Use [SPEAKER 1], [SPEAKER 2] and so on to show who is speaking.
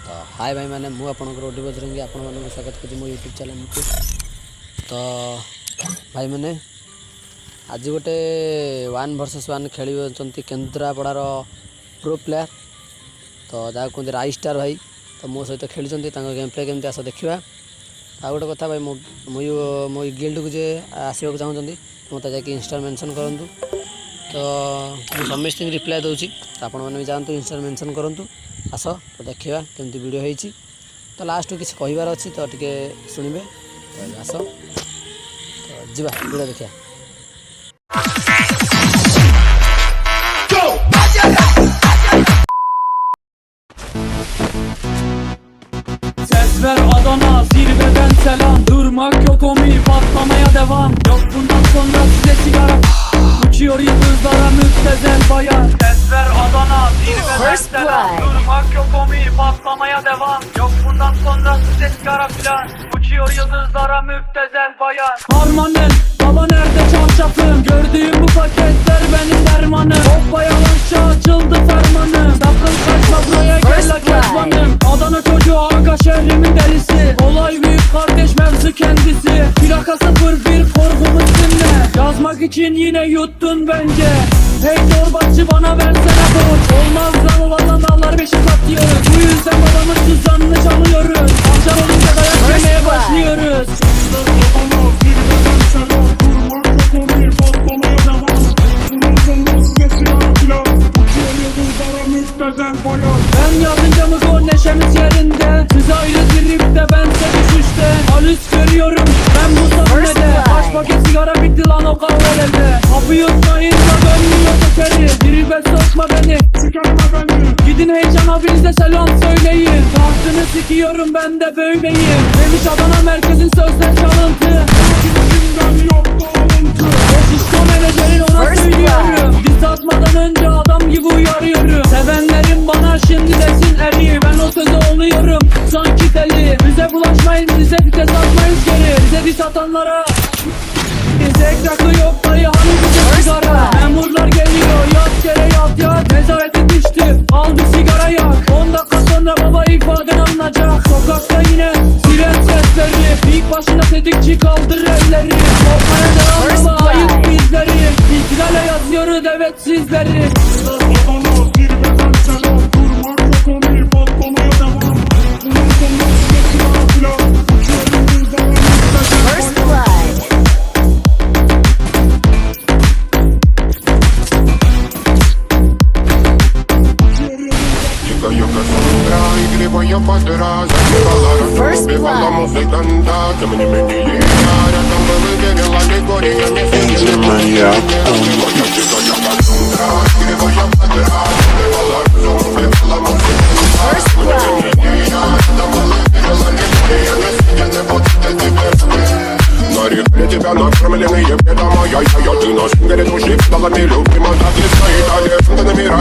[SPEAKER 1] तो हाय भाई मैंने मुझे आपंकर ओडी बजरंगी आपण मानक स्वागत करुँच मो यूट्यूब चैनल को। तो भाई मैंने आज गोटे 1 vs 1 खेली केन्द्रापड़ार प्रो प्लेयर तो जहाँ कहते राई स्टार भाई तो मो सहित खेली गेम प्ले केमती आस देखा। आ गोटे कथा भाई मो गिल्ड को जे आसवाक चाहते मत जाकि इंस्टा मेंशन करूँ तो मुझे समस्त रिप्लाई दूसरी तो आपण मैंने भी जातु इंस्टा मेंशन करूँ आस तो देखा केमती वीडियो होती तो लास्ट किसी कहार अच्छी तो टे शुणे तो आस तो जी वीडियो देखा।
[SPEAKER 2] Ses ver Adana, zirveden selam. Durmak yok omi, patlamaya devam. Yok bundan sonra size sigara. Uçuyor yıldızlara müptezel bayan. Ses ver Adana, zirveden selam. Durmak yok omi, patlamaya devam. Yok bundan sonra size sigara filan. Uçuyor yıldızlara müptezel bayan. Harmanım, baba nerede çarşafım? Gördüğüm bu paketler benim dermanım. Hoppa yavaşça açıldı fermanım. Sakın kaçma buraya gel la kezbanım. Adana çocuğu aga şehrimin delisi. Olay büyük kardeş mevzu kendisi. Plaka 01 korkumuz dinle. Yazmak için yine yuttun bence. Hey torbacı bana versene borç. Olmaz lan valla mallar beşi satıyoruz. Bu yüzden babamın cüzdanını çalıyoruz. Akşam olunca dayak yemeye başlıyoruz. Ben yazınca mı gol neşemiz yerinde. Siz ayrı tripte bense düşüşte. Halüs görüyorum ben bu sahnede. Kaç paket sigara bitti lan o kahvelerde. Kapı yutmayınca dönmüyor tekeri. Tribe sokma beni, çıkarma beni. Gidin heyecan abinize selam söyleyin. Tahtını sikiyorum ben de böyleyim. Demiş Adana merkezin sözler çalıntı. Şişko menajerin ona söylüyorum. Diz atmadan önce adam gibi uyarıyorum. Sevenlerim bana şimdi desin eri. Ben o söze oluyorum sanki deli. Bize bulaşmayın, bize vites atmayız geri. Bize diz atanlara ekraklı yok dayı hani bize sigara. Memurlar geliyor yat yere yat. Nezarete düştü al bir sigara yak. 10 dakika sonra baba ifaden alınacak. Sokakta yine siren sesleri. İlk başına tetikçi kaldır elleri. Korkmaya devam baba ayıp bizleri. İhlale yazıyoruz evet sizleri.
[SPEAKER 3] Voy pa' atrás, me bajamos de tanta que me ahora estamos bebiendo en la decoría me sigue voy pa' atrás, me bajamos тебя накормленные бедом, я ты наш горит уши, стала не любима, так и стоит, а лето на мира,